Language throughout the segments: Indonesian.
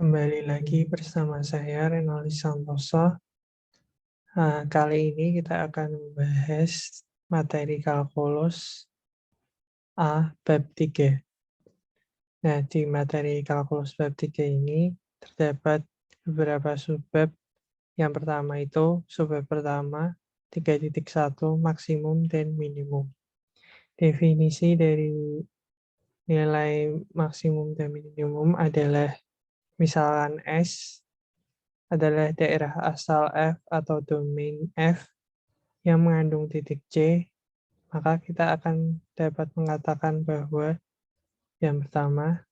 Kembali lagi bersama saya Renaldi Santoso. Kali ini kita akan membahas materi kalkulus A bab 3. Nah, di materi kalkulus bab 3 ini terdapat beberapa subbab. Yang pertama itu subbab pertama 3.1 maksimum dan minimum. Definisi dari nilai maksimum dan minimum adalah misalkan S adalah daerah asal F atau domain F yang mengandung titik C, maka kita akan dapat mengatakan bahwa yang pertama,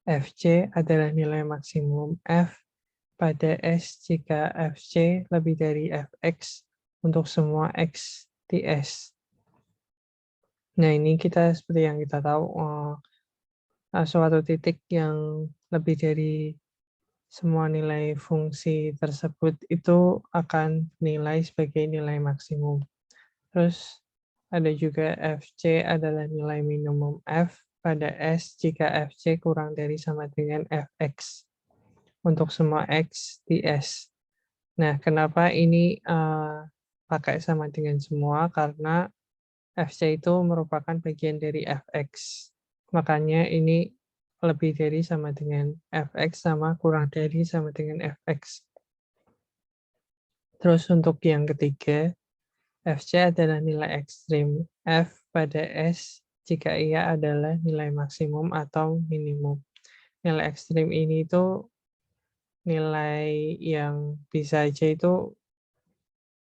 Fc adalah nilai maksimum F pada S jika Fc lebih dari Fx untuk semua X Ts. Nah, ini kita seperti yang kita tahu, suatu titik yang lebih dari semua nilai fungsi tersebut itu akan nilai sebagai nilai maksimum. Terus ada juga Fc adalah nilai minimum F pada S jika Fc kurang dari sama dengan Fx untuk semua X Ts. Nah, kenapa ini pakai sama dengan semua? Karena Fc itu merupakan bagian dari Fx. Makanya ini lebih dari sama dengan Fx sama kurang dari sama dengan Fx. Terus untuk yang ketiga, Fc adalah nilai ekstrim F pada S jika ia adalah nilai maksimum atau minimum. Nilai ekstrim ini itu nilai yang bisa aja itu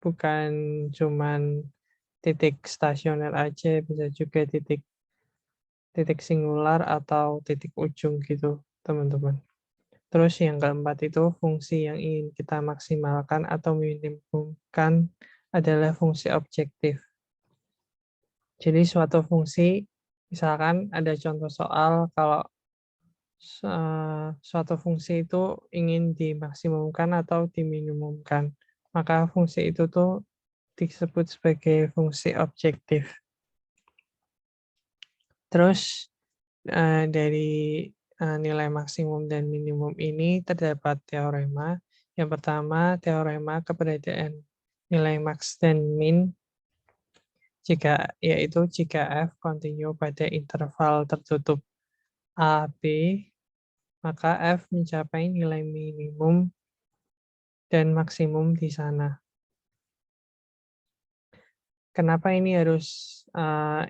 bukan cuman titik stasioner aja, bisa juga titik singular atau titik ujung gitu, teman-teman. Terus yang keempat itu fungsi yang ingin kita maksimalkan atau minimumkan adalah fungsi objektif. Jadi suatu fungsi, misalkan ada contoh soal kalau suatu fungsi itu ingin dimaksimumkan atau diminimumkan, maka fungsi itu tuh disebut sebagai fungsi objektif. Terus dari nilai maksimum dan minimum ini terdapat teorema. Yang pertama, teorema keberadaan nilai max dan min yaitu jika F kontinu pada interval tertutup A, B, maka F mencapai nilai minimum dan maksimum di sana. Kenapa ini harus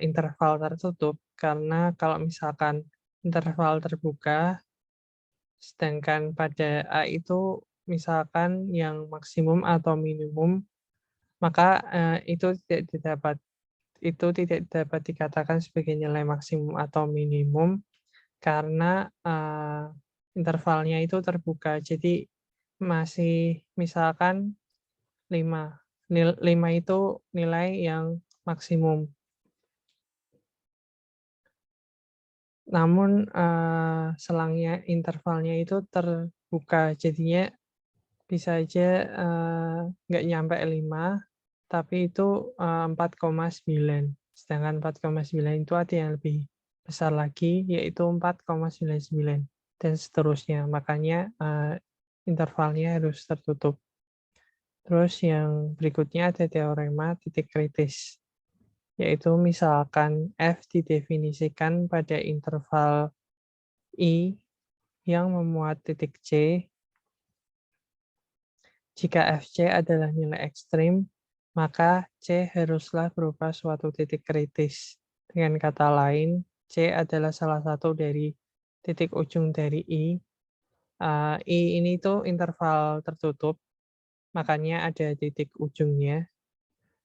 interval tertutup? Karena kalau misalkan interval terbuka, sedangkan pada A itu misalkan yang maksimum atau minimum, maka itu tidak dapat dikatakan sebagai nilai maksimum atau minimum karena intervalnya itu terbuka. Jadi masih misalkan 5. 5 itu nilai yang maksimum. Namun selangnya intervalnya itu terbuka, jadinya bisa aja nggak nyampe 5, tapi itu 4,9. Sedangkan 4,9 itu ada yang lebih besar lagi, yaitu 4,99 dan seterusnya. Makanya intervalnya harus tertutup. Terus yang berikutnya ada teorema titik kritis, yaitu misalkan F didefinisikan pada interval I yang memuat titik C. Jika Fc adalah nilai ekstrim, maka C haruslah berupa suatu titik kritis. Dengan kata lain, C adalah salah satu dari titik ujung dari I. I ini tuh interval tertutup, makanya ada titik ujungnya.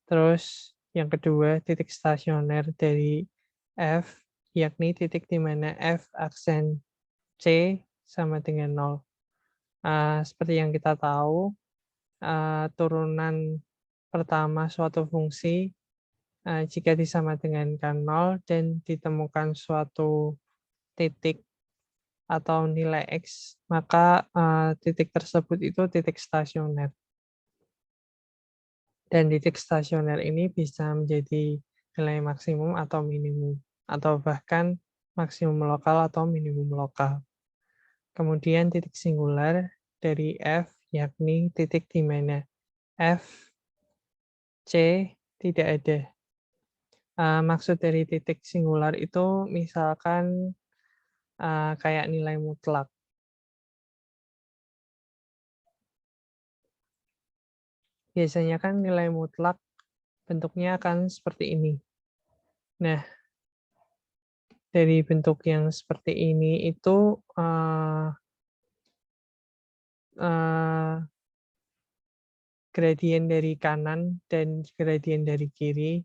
Terus yang kedua, titik stasioner dari F, yakni titik di mana F aksen C sama dengan 0. Seperti yang kita tahu, turunan pertama suatu fungsi jika disama dengan 0 dan ditemukan suatu titik atau nilai X, maka titik tersebut itu titik stasioner. Dan titik stasioner ini bisa menjadi nilai maksimum atau minimum, atau bahkan maksimum lokal atau minimum lokal. Kemudian titik singular dari F, yakni titik di mana F, C tidak ada. Maksud dari titik singular itu misalkan kayak nilai mutlak. Biasanya kan nilai mutlak bentuknya akan seperti ini. Nah, dari bentuk yang seperti ini itu gradien dari kanan dan gradien dari kiri,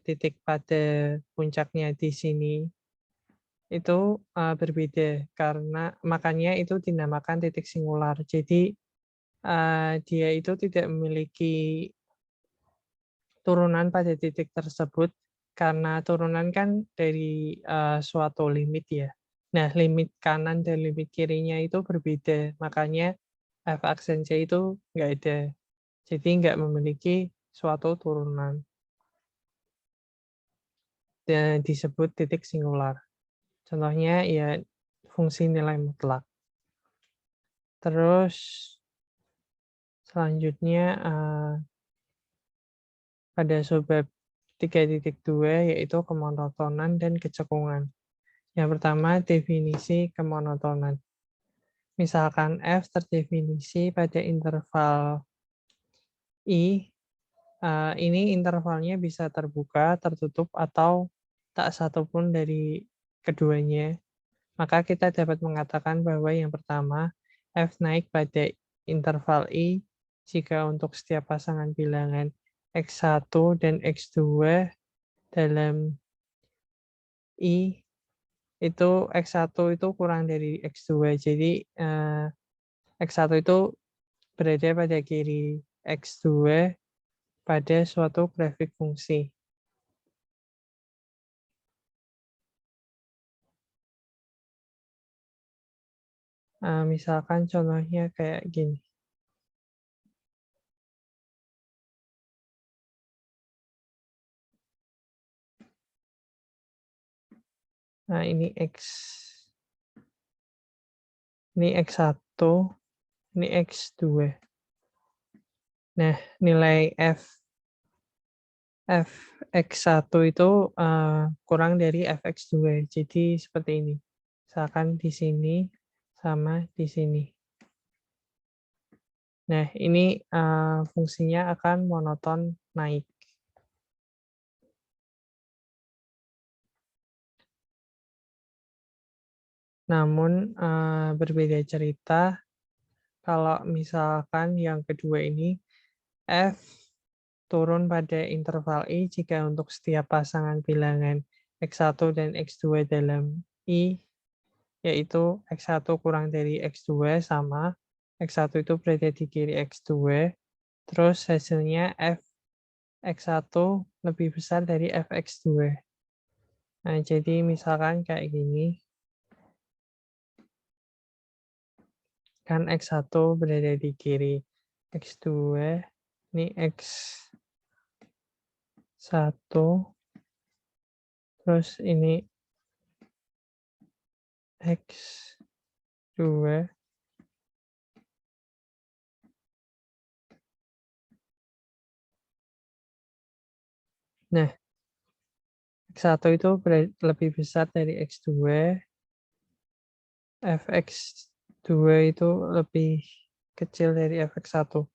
titik pada puncaknya di sini itu berbeda karena makanya itu dinamakan titik singular. Jadi dia itu tidak memiliki turunan pada titik tersebut karena turunan kan dari suatu limit ya. Nah, limit kanan dan limit kirinya itu berbeda, makanya f aksen C itu nggak ada. Jadi nggak memiliki suatu turunan. Dan disebut titik singular. Contohnya ya fungsi nilai mutlak. Terus selanjutnya pada subbab 3.2 yaitu kemonotonan dan kecekungan. Yang pertama, definisi kemonotonan. Misalkan F terdefinisi pada interval I, ini intervalnya bisa terbuka, tertutup, atau tak satupun dari keduanya. Maka kita dapat mengatakan bahwa yang pertama, F naik pada interval I jika untuk setiap pasangan bilangan X1 dan X2 dalam I itu X1 itu kurang dari X2. Jadi X1 itu berada pada kiri X2 pada suatu grafik fungsi. Misalkan contohnya kayak gini. Nah, ini ini X1, ini X2. Nah, nilai Fx1 itu kurang dari Fx2. Jadi seperti ini. Misalkan di sini sama di sini. Nah, ini fungsinya akan monoton naik. Namun berbeda cerita kalau misalkan yang kedua ini F turun pada interval I jika untuk setiap pasangan bilangan X1 dan X2 dalam I, yaitu X1 kurang dari X2 sama, X1 itu berada di kiri X2, terus hasilnya F X1 lebih besar dari Fx2. Nah, jadi misalkan kayak gini, kan X1 berada di kiri X2, ini X1, terus ini X2. Nah, X1 itu lebih besar dari X2, Fx2 itu lebih kecil dari Fx1.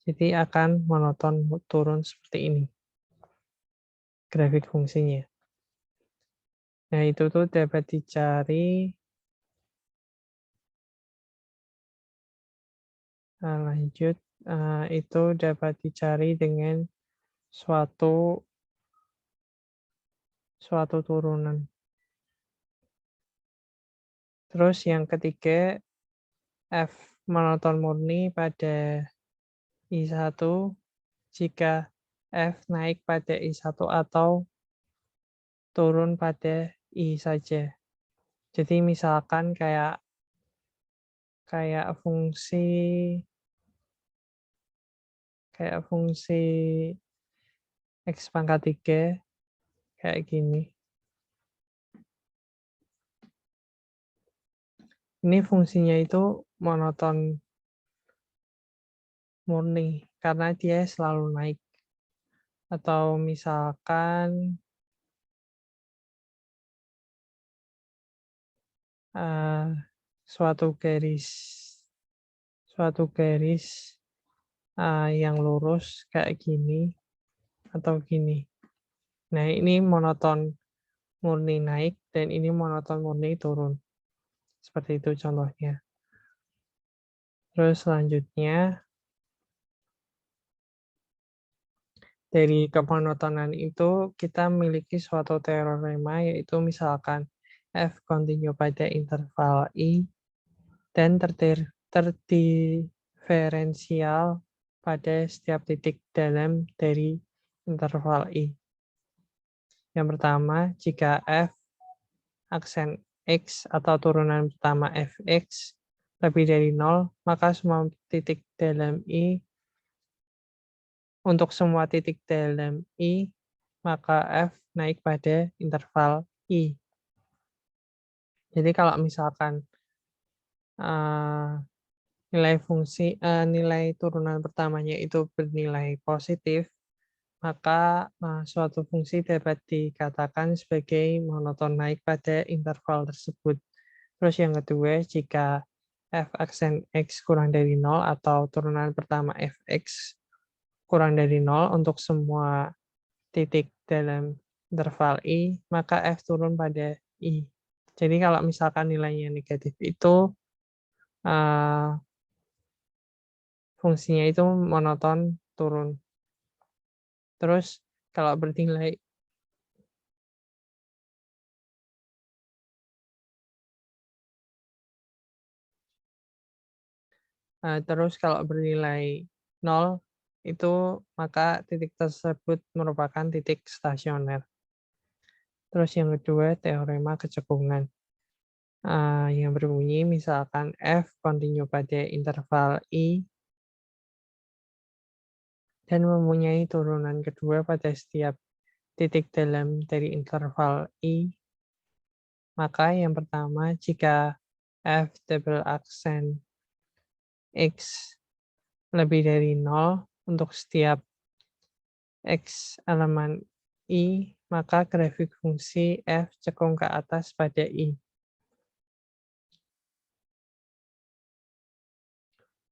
Jadi akan monoton turun seperti ini grafik fungsinya. Nah, itu tuh dapat dicari. Lanjut, itu dapat dicari dengan suatu turunan. Terus yang ketiga, F monoton murni pada I1 jika F naik pada I1 atau turun pada I saja. Jadi misalkan kayak fungsi X pangkat 3 kayak gini. Ini fungsinya itu monoton murni karena dia selalu naik. Atau misalkan suatu garis yang lurus kayak gini atau gini. Nah, ini monoton murni naik dan ini monoton murni turun. Seperti itu contohnya. Terus selanjutnya dari kemonotonan itu kita memiliki suatu teorema yaitu misalkan F kontinu pada interval I dan terdiferensial pada setiap titik dalam dari interval I. Yang pertama, jika F aksen X atau turunan pertama Fx lebih dari 0, maka semua titik dalam I, untuk semua titik dalam I, maka F naik pada interval I. Jadi kalau misalkan nilai turunan pertamanya itu bernilai positif, maka suatu fungsi dapat dikatakan sebagai monoton naik pada interval tersebut. Terus yang kedua, jika f aksen x kurang dari 0 atau turunan pertama fx kurang dari 0 untuk semua titik dalam interval I, maka f turun pada I. Jadi kalau misalkan nilainya negatif itu, fungsinya itu monoton turun. Terus kalau bernilai kalau bernilai 0 itu maka titik tersebut merupakan titik stasioner. Terus yang kedua teorema kecekungan yang berbunyi misalkan F kontinu pada interval I dan mempunyai turunan kedua pada setiap titik dalam dari interval I, maka yang pertama jika F double aksen X lebih dari 0 untuk setiap X elemen I, maka grafik fungsi F cekung ke atas pada I.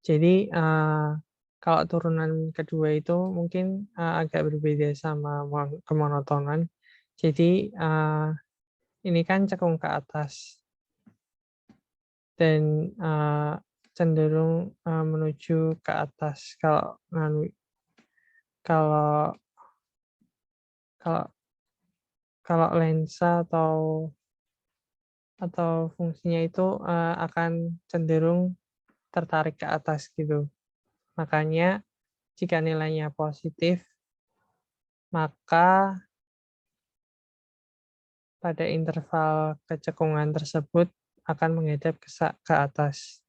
Jadi kalau turunan kedua itu mungkin agak berbeda sama kemonotonan. Jadi ini kan cekung ke atas dan cenderung menuju ke atas. Kalau kalau kalau lensa atau fungsinya itu akan cenderung tertarik ke atas gitu. Makanya jika nilainya positif, maka pada interval kecekungan tersebut akan menghadap ke atas.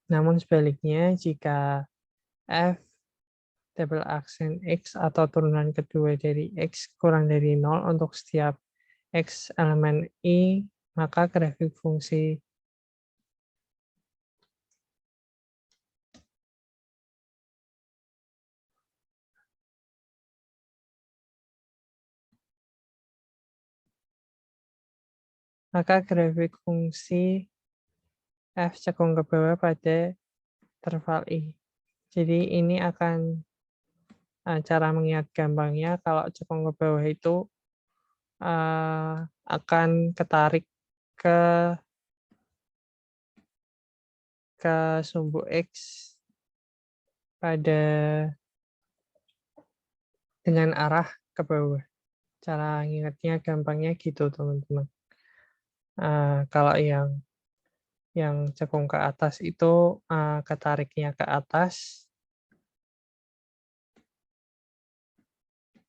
Namun sebaliknya, jika F double aksen X atau turunan kedua dari X kurang dari 0 untuk setiap X elemen I, maka grafik fungsi F cekung ke bawah pada interval I. Jadi ini akan cara mengingat gampangnya kalau cekung ke bawah itu akan ketarik ke sumbu X dengan arah ke bawah. Cara ingatnya gampangnya gitu teman-teman. Kalau yang cekung ke atas itu ketariknya ke atas,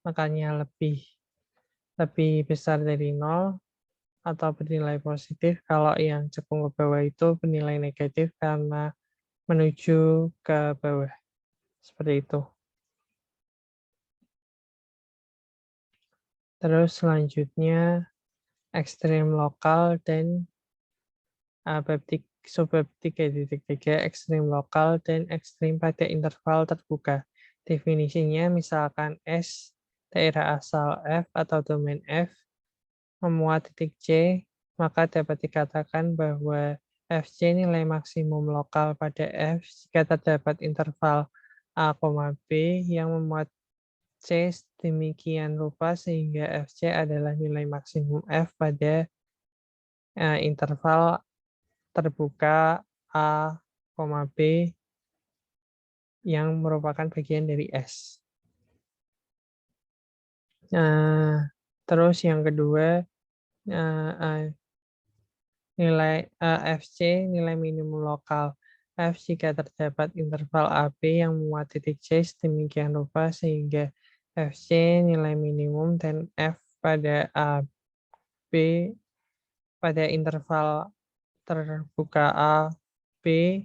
makanya lebih besar dari 0 atau bernilai positif. Kalau yang cekung ke bawah itu bernilai negatif karena menuju ke bawah. Seperti itu. Terus selanjutnya ekstrem lokal dan subbab 3.3 ekstrim lokal dan ekstrim pada interval terbuka. Definisinya misalkan S daerah asal F atau domain F memuat titik C, maka dapat dikatakan bahwa Fc nilai maksimum lokal pada F jika terdapat interval A, B yang memuat C demikian rupa sehingga Fc adalah nilai maksimum F pada interval terbuka A, B yang merupakan bagian dari S. Terus yang kedua, nilai Fc nilai minimum lokal F jika terdapat interval AB yang memuat titik C sedemikian rupa sehingga Fc nilai minimum dan F pada AB pada interval terbuka A, B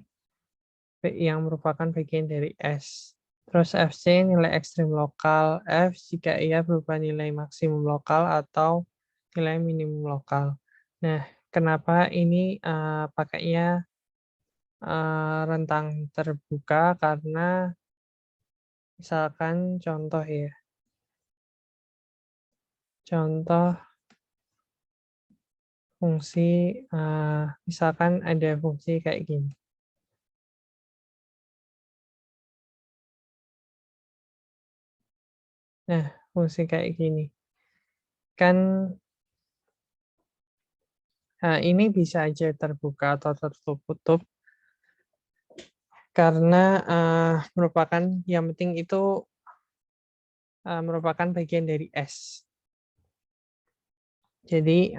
yang merupakan bagian dari S. Terus Fc nilai ekstrim lokal F jika ia berupa nilai maksimum lokal atau nilai minimum lokal. Nah, kenapa ini pakainya rentang terbuka? Karena misalkan contoh ya, contoh fungsi, misalkan ada fungsi kayak gini. Nah, fungsi kayak gini. Kan ini bisa aja terbuka atau tertutup karena merupakan yang penting itu merupakan bagian dari S. Jadi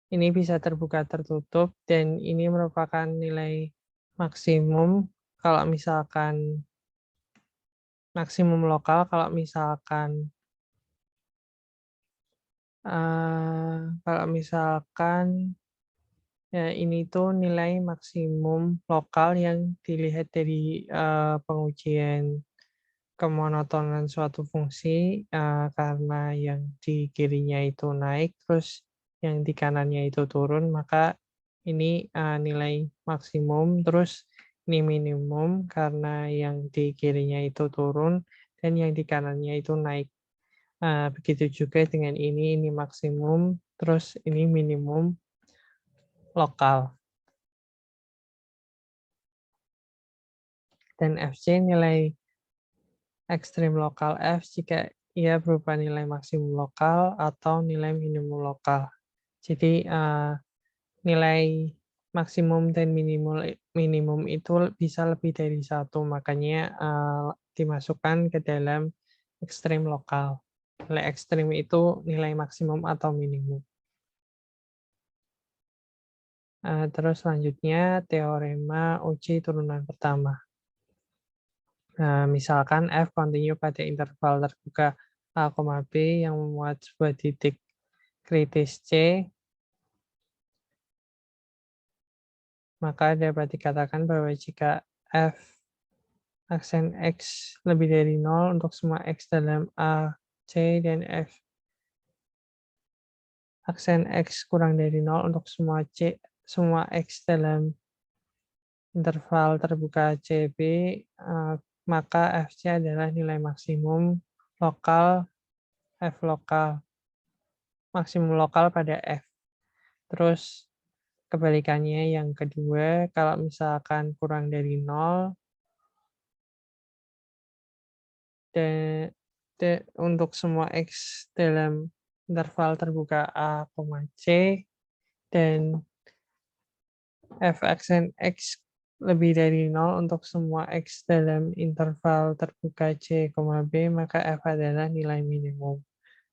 ini bisa terbuka tertutup dan ini merupakan nilai maksimum kalau misalkan maksimum lokal kalau misalkan ya ini tuh nilai maksimum lokal yang dilihat dari pengujian kemonotonan suatu fungsi karena yang di kirinya itu naik terus yang di kanannya itu turun, maka ini nilai maksimum, terus ini minimum karena yang di kirinya itu turun dan yang di kanannya itu naik. Begitu juga dengan ini maksimum, terus ini minimum lokal. Dan Fc nilai ekstrim lokal F jika ia berupa nilai maksimum lokal atau nilai minimum lokal. Jadi nilai maksimum dan minimum itu bisa lebih dari satu, makanya dimasukkan ke dalam ekstrim lokal. Nilai ekstrim itu nilai maksimum atau minimum. Terus selanjutnya teorema Uji turunan pertama. Misalkan F kontinu pada interval terbuka A, B yang memuat sebuah titik kritis C, maka dapat dikatakan bahwa jika F aksen X lebih dari 0 untuk semua X dalam A, C, dan F aksen X kurang dari 0 untuk semua X dalam interval terbuka CB, maka Fc adalah nilai maksimum lokal F lokal, maksimum lokal pada F. Terus kebalikannya yang kedua, kalau misalkan kurang dari 0, untuk semua X dalam interval terbuka A, C, dan F aksen X lebih dari 0 untuk semua X dalam interval terbuka C, B, maka F adalah nilai minimum.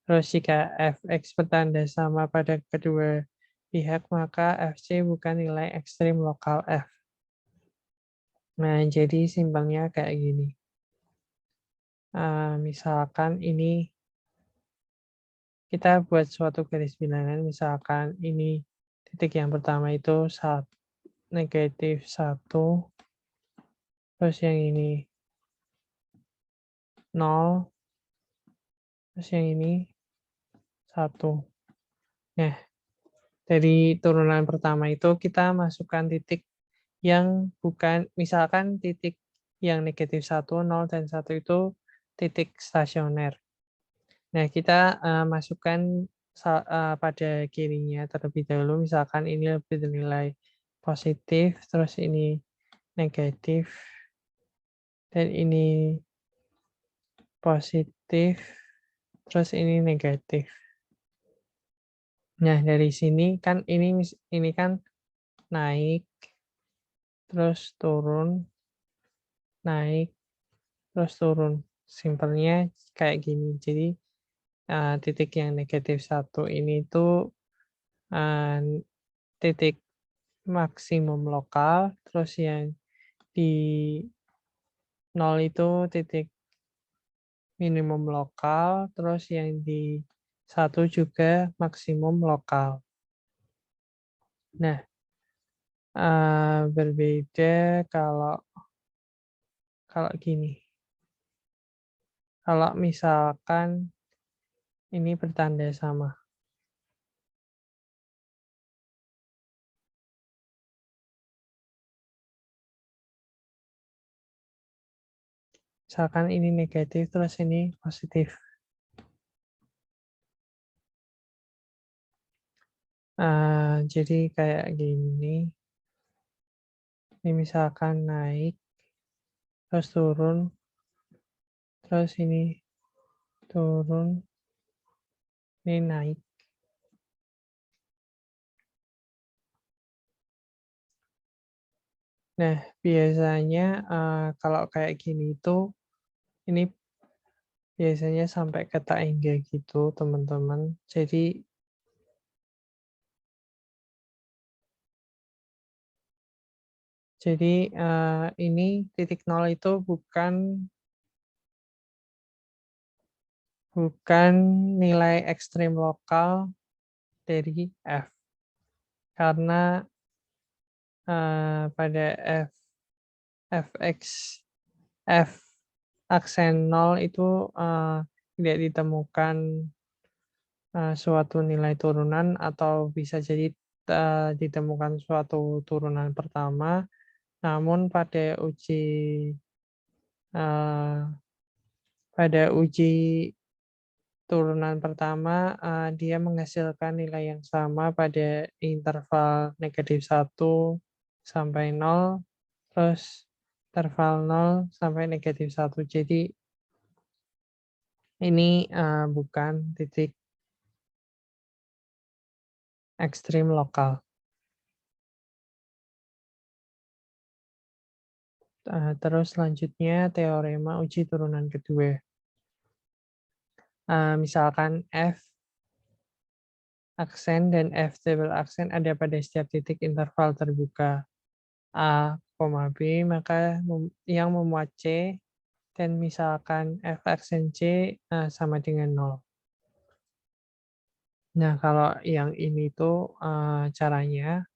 Terus jika Fx bertanda sama pada kedua pihak, maka Fc bukan nilai ekstrim lokal F. Nah, jadi simpelnya kayak gini. Misalkan ini kita buat suatu garis bilangan, misalkan ini titik yang pertama itu negatif 1, terus yang ini 0, terus yang ini 1. Nah, Dari turunan pertama itu kita masukkan titik yang bukan, misalkan titik yang negatif 1, 0, dan 1 itu titik stasioner. Nah, kita masukkan pada kirinya terlebih dahulu, misalkan ini lebih bernilai positif, terus ini negatif, dan ini positif, terus ini negatif. Nah, dari sini kan ini kan naik, terus turun, naik, terus turun. Simpelnya kayak gini. Jadi titik yang negatif 1 ini tuh titik maksimum lokal, terus yang di 0 itu titik minimum lokal, terus yang di 1 juga maksimum lokal. Nah, berbeda kalau gini. Kalau misalkan ini bertanda sama. Misalkan ini negatif, terus ini positif. Jadi kayak gini. Ini misalkan naik, terus turun, terus ini turun, ini naik. Nah, biasanya kalau kayak gini itu, ini biasanya sampai ke tangga gitu, teman-teman. Jadi ini titik 0 itu bukan nilai ekstrim lokal dari F. Karena pada fx f aksen 0 itu tidak ditemukan suatu nilai turunan, atau bisa jadi ditemukan suatu turunan pertama, namun uh, pada uji turunan pertama dia menghasilkan nilai yang sama pada interval negatif 1 sampai 0, terus interval 0 sampai negatif 1. Jadi ini bukan titik ekstrim lokal. Terus selanjutnya teorema uji turunan kedua. Misalkan F aksen dan F tabel aksen ada pada setiap titik interval terbuka A, B, maka yang memuat C, dan misalkan F aksen C sama dengan 0. Nah, kalau yang ini tuh caranya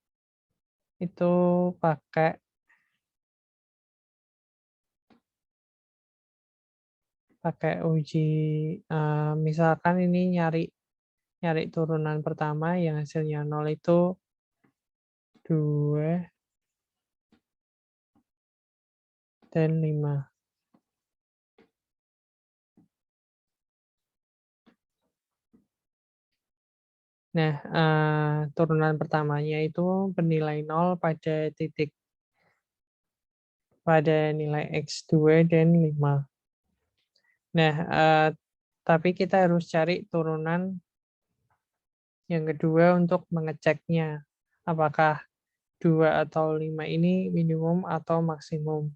itu pakai uji, misalkan ini nyari turunan pertama yang hasilnya 0 itu 2 dan 5. Nah, turunan pertamanya itu bernilai 0 pada nilai X2 dan 5. Nah, tapi kita harus cari turunan yang kedua untuk mengeceknya. Apakah 2 atau 5 ini minimum atau maksimum.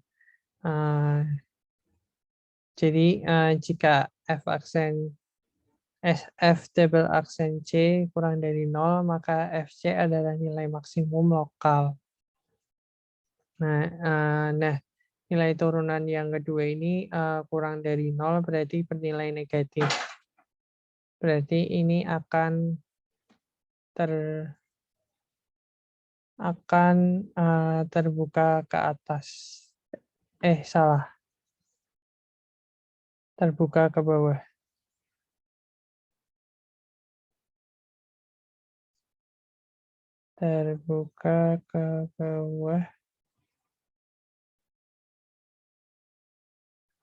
Jadi jika F tabel aksen C kurang dari 0, maka FC adalah nilai maksimum lokal. Nah, nilai turunan yang kedua ini kurang dari 0 berarti bernilai negatif. Berarti ini akan terbuka ke atas. Salah. Terbuka ke bawah. terbuka ke bawah,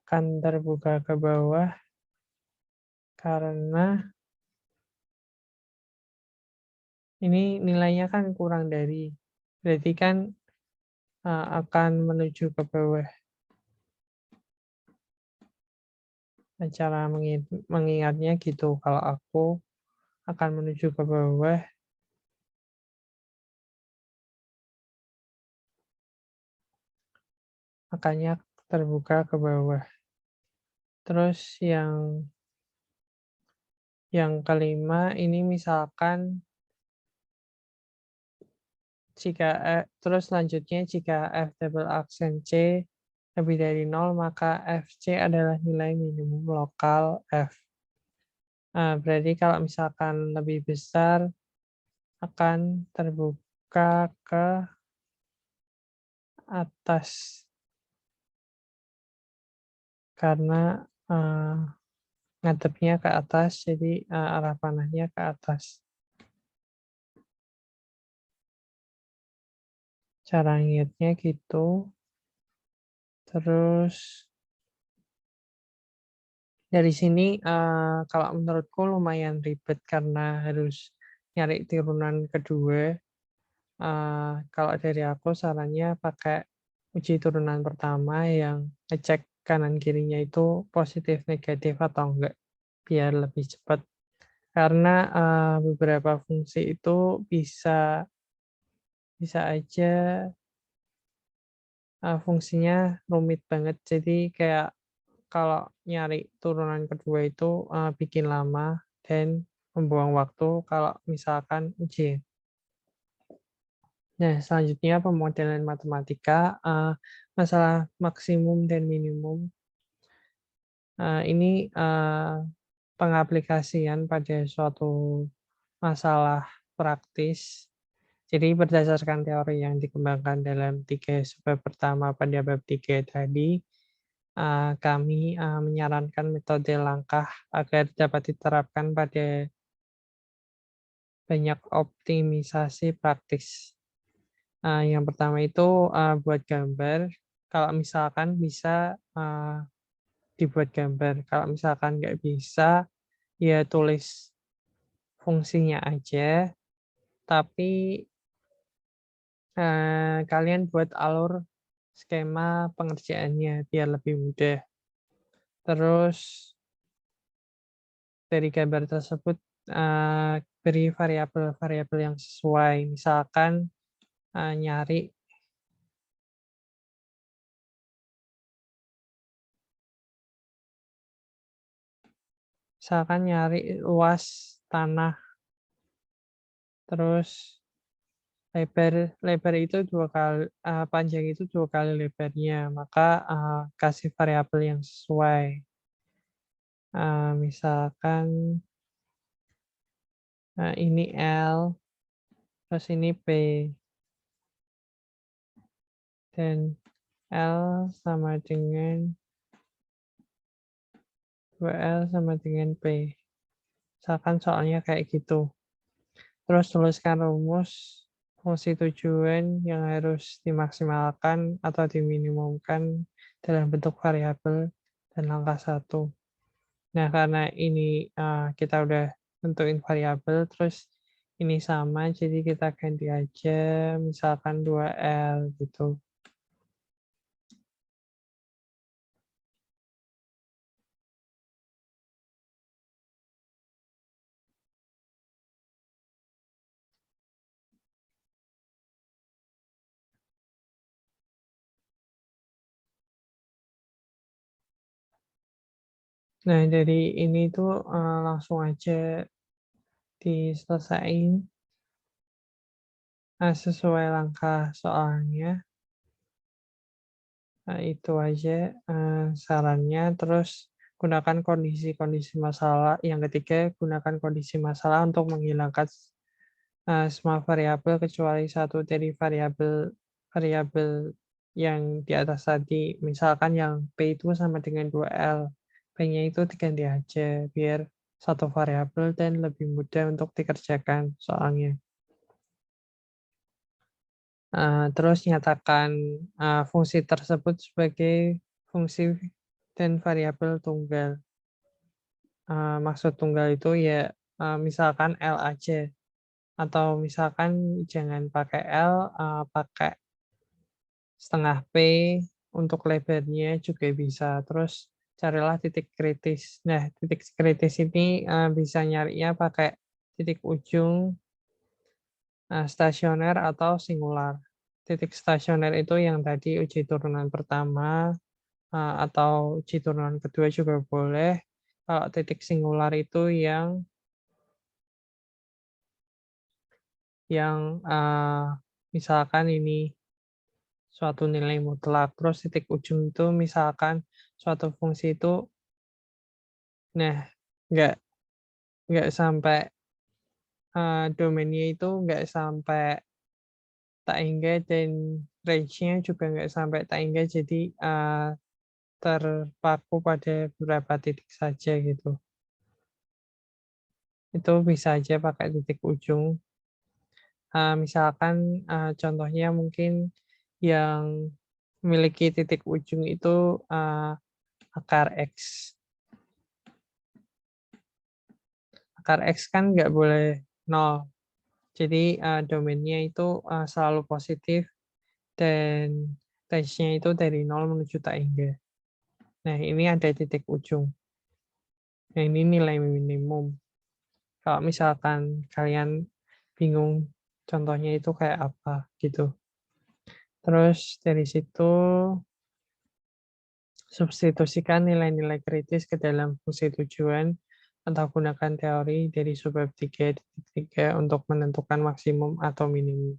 akan terbuka ke bawah karena ini nilainya kan kurang dari, berarti kan akan menuju ke bawah. Cara mengingatnya gitu, kalau aku akan menuju ke bawah, akannya terbuka ke bawah. Terus yang kelima ini misalkan terus selanjutnya jika F double aksen C lebih dari 0, maka FC adalah nilai minimum lokal F. Berarti kalau misalkan lebih besar akan terbuka ke atas karena ngadepnya ke atas, jadi arah panahnya ke atas. Cara ngingetnya gitu. Terus dari sini kalau menurutku lumayan ribet karena harus nyari turunan kedua. Kalau dari aku sarannya pakai uji turunan pertama yang ngecek kanan kirinya itu positif negatif atau enggak biar lebih cepat. Karena beberapa fungsi itu bisa aja fungsinya rumit banget. Jadi kayak kalau nyari turunan kedua itu bikin lama dan membuang waktu kalau misalkan ujian. Nah, selanjutnya pemodelan matematika, masalah maksimum dan minimum. Ini pengaplikasian pada suatu masalah praktis. Jadi berdasarkan teori yang dikembangkan dalam 3 subbab pertama pada bab 3 tadi, kami menyarankan metode langkah agar dapat diterapkan pada banyak optimisasi praktis. Yang pertama itu buat gambar. Kalau misalkan bisa dibuat gambar. Kalau misalkan nggak bisa, ya tulis fungsinya aja. Tapi kalian buat alur skema pengerjaannya biar lebih mudah. Terus dari gambar tersebut beri variabel-variabel yang sesuai. Misalkan nyari luas tanah, terus lebar itu panjang itu 2 kali lebarnya, maka kasih variabel yang sesuai. Misalkan ini L, terus ini P, dan L sama dengan 2L sama dengan P. Misalkan soalnya kayak gitu. Terus tuliskan rumus fungsi tujuan yang harus dimaksimalkan atau diminimumkan dalam bentuk variabel dan langkah 1. Nah, karena ini kita udah tentuin variabel, terus ini sama, jadi kita ganti aja misalkan 2L gitu. Nah, dari ini tuh langsung aja diselesain sesuai langkah soalnya. Nah, itu aja sarannya. Terus gunakan kondisi-kondisi masalah. Yang ketiga, gunakan kondisi masalah untuk menghilangkan semua variabel kecuali satu dari variabel yang di atas tadi. Misalkan yang P itu sama dengan 2L. P-nya itu diganti aja biar satu variabel dan lebih mudah untuk dikerjakan soalnya. Terus nyatakan fungsi tersebut sebagai fungsi dan variabel tunggal. Maksud tunggal itu ya misalkan L aja, atau misalkan jangan pakai L, pakai setengah P untuk lebarnya juga bisa. Terus carilah titik kritis. Nah, titik kritis ini bisa nyarinya pakai titik ujung stasioner atau singular. Titik stasioner itu yang tadi uji turunan pertama atau uji turunan kedua juga boleh. Kalau titik singular itu yang misalkan ini suatu nilai mutlak. Terus titik ujung itu misalkan suatu fungsi itu, nah nggak nggak sampai domainnya itu nggak sampai tak hingga dan range-nya juga nggak sampai tak hingga, jadi terpaku pada beberapa titik saja gitu. Itu bisa aja pakai titik ujung. Misalkan contohnya mungkin yang memiliki titik ujung itu akar X. Akar X kan nggak boleh 0. Jadi domainnya itu selalu positif dan range-nya itu dari 0 menuju tak hingga. Nah, ini ada titik ujung. Nah, ini nilai minimum. Kalau misalkan kalian bingung contohnya itu kayak apa gitu. Terus dari situ substitusikan nilai-nilai kritis ke dalam fungsi tujuan atau gunakan teori dari subbab 3.3 untuk menentukan maksimum atau minimum.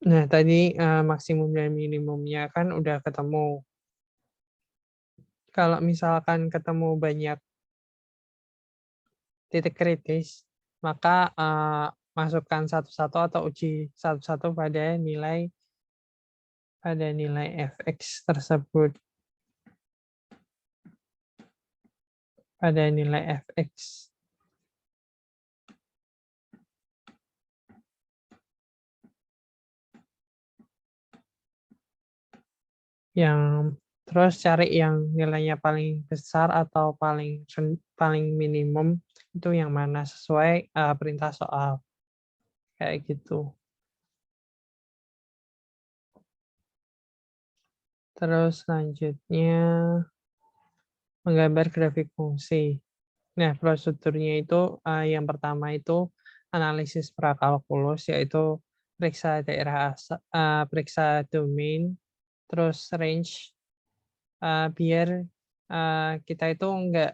Nah, tadi maksimum dan minimumnya kan udah ketemu. Kalau misalkan ketemu banyak titik kritis, maka masukkan satu-satu atau uji satu-satu pada nilai fx tersebut, pada nilai fx. Yang terus cari yang nilainya paling besar atau paling minimum itu yang mana sesuai perintah soal kayak gitu. Terus selanjutnya menggambar grafik fungsi. Nah, prosedurnya itu yang pertama itu analisis prakalkulus, yaitu periksa daerah asal, periksa domain, terus range, biar kita itu nggak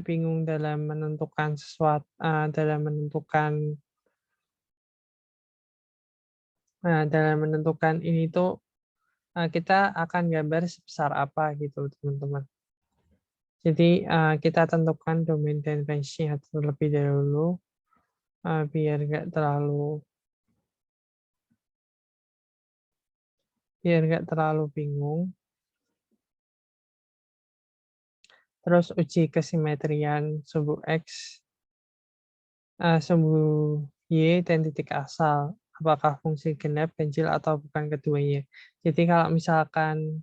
bingung dalam menentukan sesuatu, dalam menentukan ini tuh kita akan gambar sebesar apa gitu teman-teman. Jadi kita tentukan domain dan range-nya terlebih dahulu biar nggak terlalu bingung. Terus uji kesimetrian sumbu X, sumbu Y, dan titik asal. Apakah fungsi genap, ganjil, atau bukan keduanya. Jadi kalau misalkan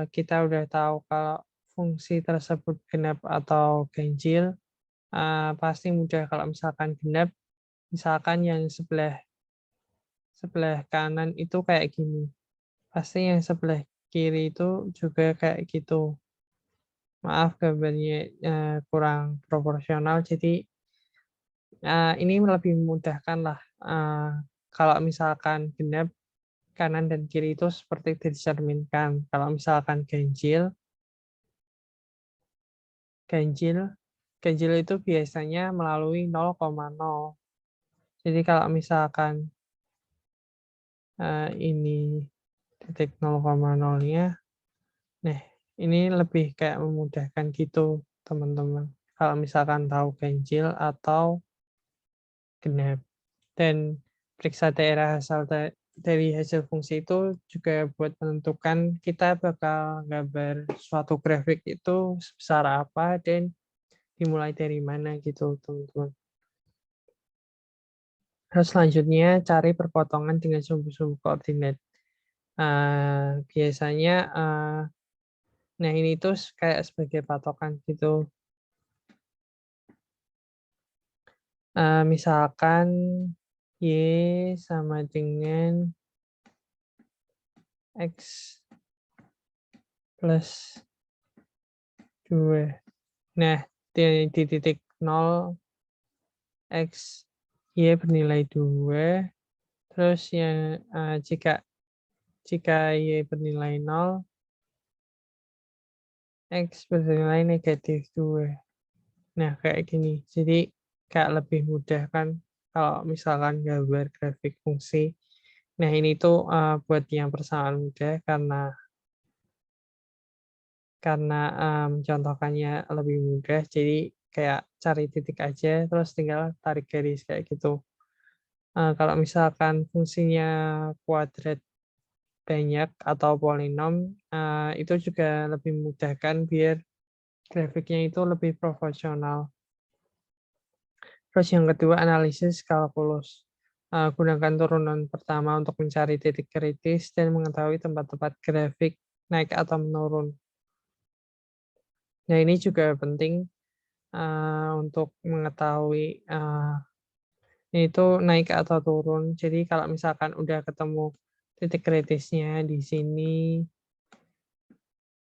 kita udah tahu kalau fungsi tersebut genap atau ganjil, pasti mudah. Kalau misalkan genap, misalkan yang sebelah kanan itu kayak gini, pasti yang sebelah kiri itu juga kayak gitu. Maaf gambarnya kurang proporsional, jadi ini lebih memudahkan lah kalau misalkan genap kanan dan kiri itu seperti dicerminkan. Kalau misalkan ganjil ganjil ganjil itu biasanya melalui 0,0. Jadi kalau misalkan ini titik 0,0-nya, nah ini lebih kayak memudahkan gitu teman-teman. Kalau misalkan tahu ganjil atau genap. Dan periksa daerah asal dari hasil fungsi itu juga buat menentukan kita bakal gambar suatu grafik itu sebesar apa dan dimulai dari mana gitu teman-teman. Terus selanjutnya cari perpotongan dengan sumbu-sumbu koordinat. Biasanya, nah ini tuh kayak sebagai patokan gitu. Misalkan Y sama dengan X plus 2. Nah, di titik 0, X, Y bernilai 2. Terus yang jika Y bernilai 0, X bernilai negatif 2. Nah, kayak gini. Jadi, kayak lebih mudah kan kalau misalkan gambar grafik fungsi. Nah, ini tuh buat yang persamaan mudah karena mencontohkannya lebih mudah. Jadi, kayak cari titik aja, terus tinggal tarik garis kayak gitu. Kalau misalkan fungsinya kuadrat banyak atau polinom, itu juga lebih memudahkan biar grafiknya itu lebih proporsional. Terus yang kedua, analisis kalkulus. Gunakan turunan pertama untuk mencari titik kritis dan mengetahui tempat-tempat grafik naik atau menurun. Nah, ini juga penting untuk mengetahui itu naik atau turun. Jadi kalau misalkan udah ketemu titik kritisnya di sini,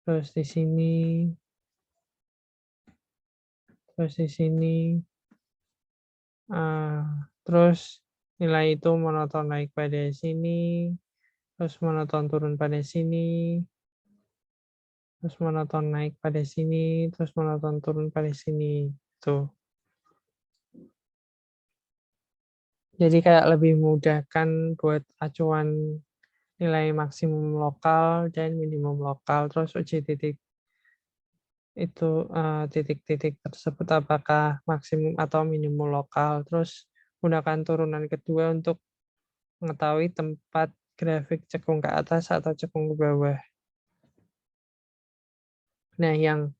terus di sini, terus di sini, terus nilai itu monoton naik pada sini, terus monoton turun pada sini, terus monoton naik pada sini, terus monoton turun pada sini. Tuh. Jadi kayak lebih memudahkan buat acuan nilai maksimum lokal dan minimum lokal. Terus uji titik itu titik-titik tersebut apakah maksimum atau minimum lokal. Terus gunakan turunan kedua untuk mengetahui tempat grafik cekung ke atas atau cekung ke bawah. Nah, yang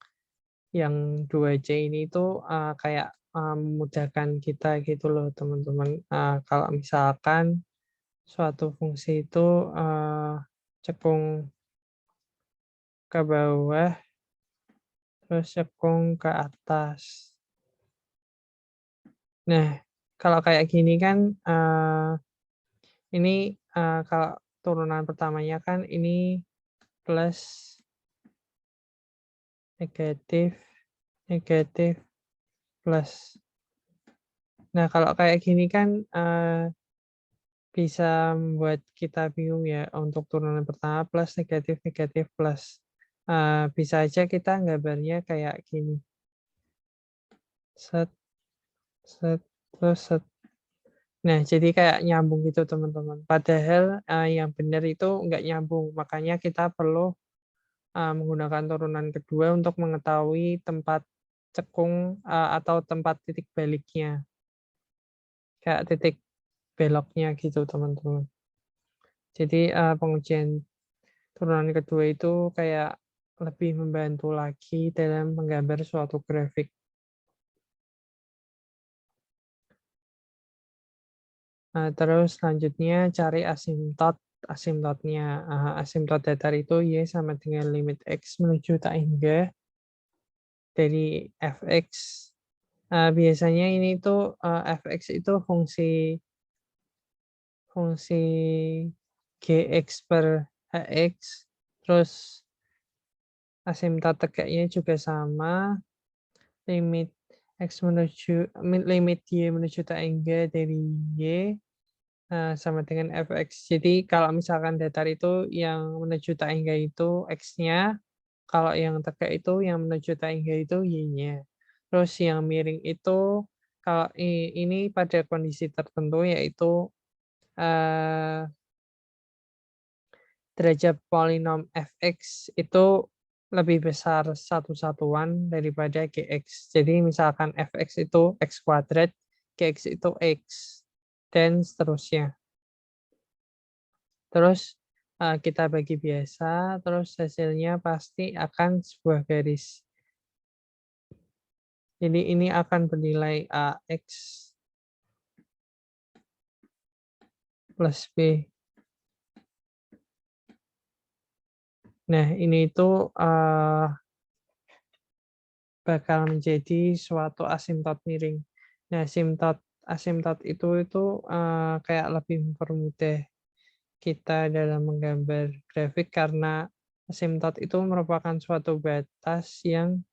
2C ini itu kayak memudahkan kita gitu loh, teman-teman. Kalau misalkan suatu fungsi itu cekung ke bawah, terus cekung ke atas. Nah, kalau kayak gini kan, ini kalau turunan pertamanya kan ini plus, negatif, negatif, plus. Nah, kalau kayak gini kan bisa membuat kita bingung ya untuk turunan pertama plus, negatif, negatif, plus. Bisa aja kita gambarnya kayak gini. Set, set, terus set. Nah, jadi kayak nyambung gitu teman-teman. Padahal yang benar itu nggak nyambung. Makanya kita perlu menggunakan turunan kedua untuk mengetahui tempat cekung atau tempat titik baliknya. Kayak titik beloknya gitu teman-teman. Jadi pengujian turunan kedua itu kayak lebih membantu lagi dalam menggambar suatu grafik. Terus selanjutnya cari asimtot. Asimtotnya, asimtot datar itu Y sama dengan limit X menuju tak hingga dari fx. Biasanya ini tuh fx itu fungsi gx per hx, terus asimtot tegaknya juga sama, limit limit y menuju tak hingga dari y sama dengan fx. Jadi kalau misalkan datar itu yang menuju tak hingga itu x-nya, kalau yang tegak itu yang menuju tak hingga itu y-nya. Terus yang miring itu kalau ini pada kondisi tertentu yaitu derajat polinom fx itu lebih besar satu satuan daripada gx. Jadi misalkan fx itu x kuadrat, gx itu x, dan seterusnya. Terus kita bagi biasa, terus hasilnya pasti akan sebuah garis. Jadi ini akan bernilai x plus B. Nah, ini itu bakal menjadi suatu asimtot miring. Nah, asimtot itu kayak lebih mempermudah kita dalam menggambar grafik karena asimtot itu merupakan suatu batas yang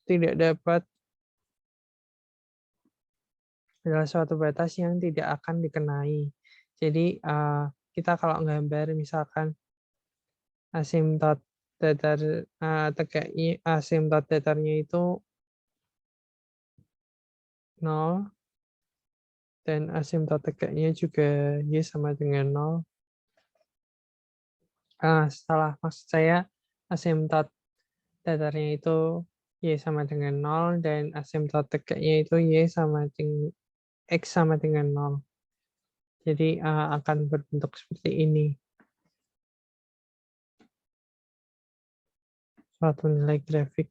tidak dapat adalah suatu batas yang tidak akan dikenai. Jadi kita kalau gambar misalkan asimtot asimtot datarnya itu 0 dan asimtot tegaknya juga y sama dengan 0. Salah, maksud saya asimtot datarnya itu y sama dengan 0 dan asimtot tegaknya itu y sama dengan x sama dengan 0. Jadi akan berbentuk seperti ini. Suatu nilai grafik.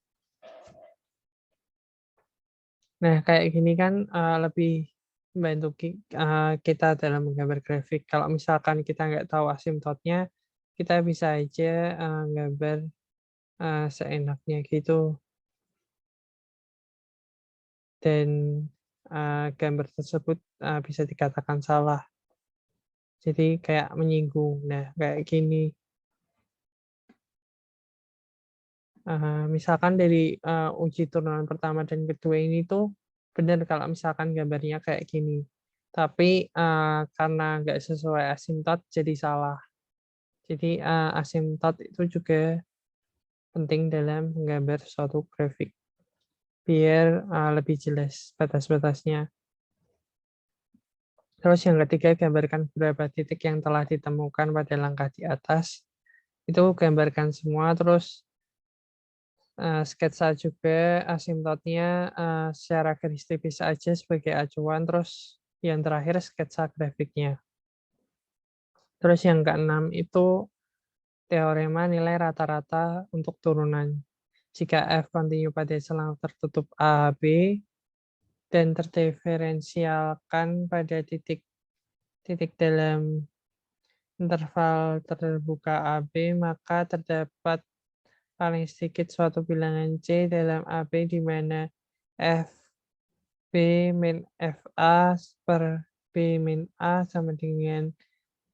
Nah, kayak gini kan lebih membantu kita dalam menggambar grafik. Kalau misalkan kita nggak tahu asimtotnya, kita bisa aja gambar seenaknya gitu. Dan gambar tersebut bisa dikatakan salah. Jadi kayak menyinggung. Nah, kayak gini. Misalkan dari uji turunan pertama dan kedua ini tuh benar kalau misalkan gambarnya kayak gini. Tapi karena nggak sesuai asimtot jadi salah. Jadi asimtot itu juga penting dalam menggambar suatu grafik biar lebih jelas batas-batasnya. Terus yang ketiga, gambarkan beberapa titik yang telah ditemukan pada langkah di atas. Itu gambarkan semua, terus sketsa juga asimtotnya secara garis tipis aja sebagai acuan, terus yang terakhir sketsa grafiknya. Terus yang keenam itu teorema nilai rata-rata untuk turunan. Jika F kontinu pada selang tertutup A, B, dan terdiferensialkan pada titik dalam interval terbuka AB, maka terdapat paling sedikit suatu bilangan C dalam AB di mana F B min FA per B min A sama dengan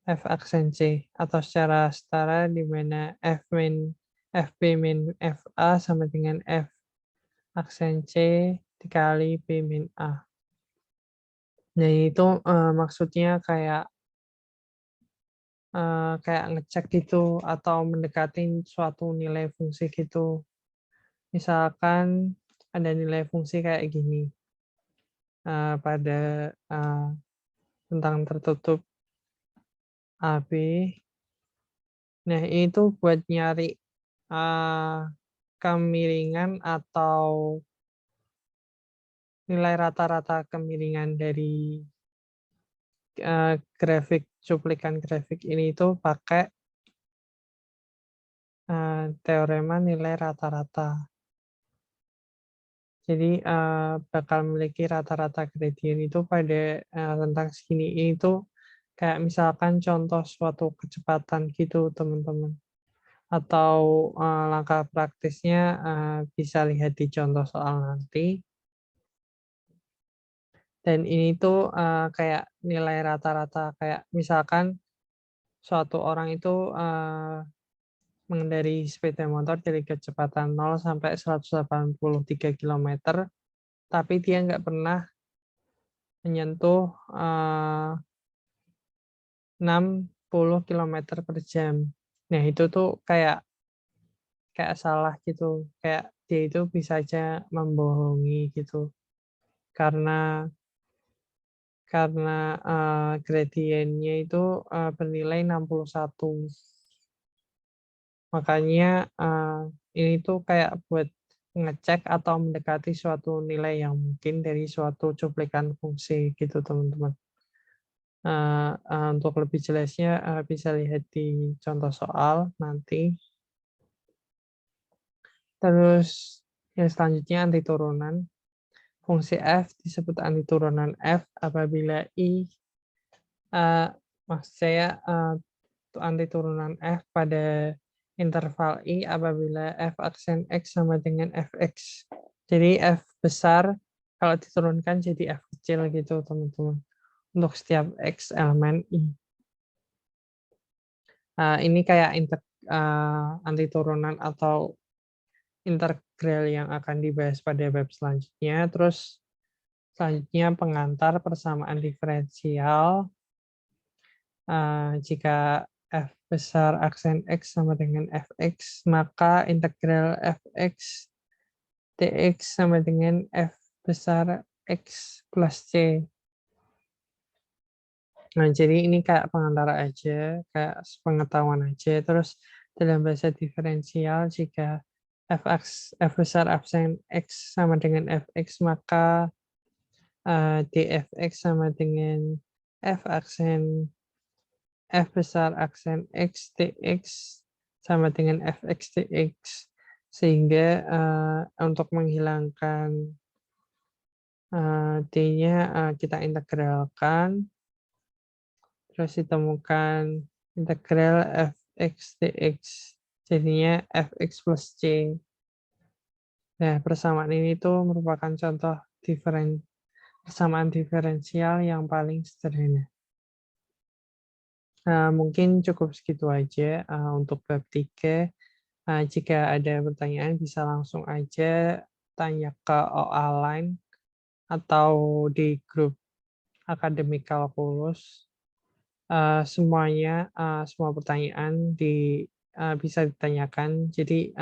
F aksen C, atau secara setara di mana FB min FA sama dengan F aksen C dikali B min A. Nah, itu maksudnya kayak ngecek gitu atau mendekati suatu nilai fungsi gitu. Misalkan ada nilai fungsi kayak gini pada tentang tertutup AB. Nah, itu buat nyari kemiringan atau nilai rata-rata kemiringan dari grafik cuplikan grafik ini itu pakai teorema nilai rata-rata. Jadi bakal memiliki rata-rata gradien itu pada tentang segini itu kayak misalkan contoh suatu kecepatan gitu teman-teman. Atau langkah praktisnya bisa lihat di contoh soal nanti. Dan ini tuh kayak nilai rata-rata kayak misalkan suatu orang itu mengendarai sepeda motor dari kecepatan 0 sampai 183 km, tapi dia nggak pernah menyentuh 60 km per jam. Nah, itu tuh kayak salah gitu. Kayak dia itu bisa aja membohongi gitu. Karena gradiennya itu bernilai 61. Makanya ini tuh kayak buat ngecek atau mendekati suatu nilai yang mungkin dari suatu cuplikan fungsi gitu teman-teman. Untuk lebih jelasnya bisa lihat di contoh soal nanti. Terus yang selanjutnya antiturunan. Fungsi f disebut antiturunan f apabila i Maksud saya, anti turunan F pada interval I apabila F aksen X sama dengan Fx. Jadi F besar kalau diturunkan jadi F kecil gitu, teman-teman. Untuk setiap X elemen I. Ini kayak anti turunan atau integral yang akan dibahas pada bab selanjutnya. Terus selanjutnya pengantar persamaan diferensial. Jika F besar aksen X sama dengan Fx, maka integral Fx dx sama dengan F besar X plus C. Nah, jadi ini kayak pengantara aja, kayak pengetahuan aja. Terus dalam bahasa diferensial, jika F besar aksen X sama dengan Fx, maka dfx sama dengan F aksen F besar aksen X dx sama dengan Fx dx. Sehingga untuk menghilangkan D-nya kita integralkan. Terus ditemukan integral Fx dx. Jadinya Fx plus C. Nah, persamaan ini tuh merupakan contoh persamaan diferensial yang paling sederhana. Mungkin cukup segitu aja untuk bab 3. Jika ada pertanyaan bisa langsung aja tanya ke OA Line atau di grup Akademik Kalkulus. Semuanya, semua pertanyaan bisa ditanyakan. Jadi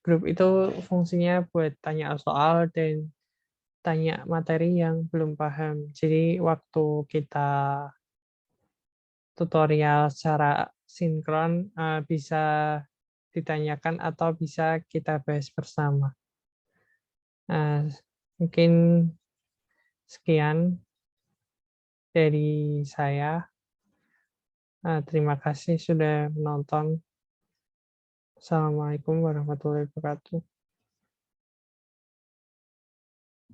grup itu fungsinya buat tanya soal dan tanya materi yang belum paham. Jadi waktu kita tutorial secara sinkron bisa ditanyakan atau bisa kita bahas bersama. Mungkin sekian dari saya. Terima kasih sudah menonton. Assalamualaikum warahmatullahi wabarakatuh.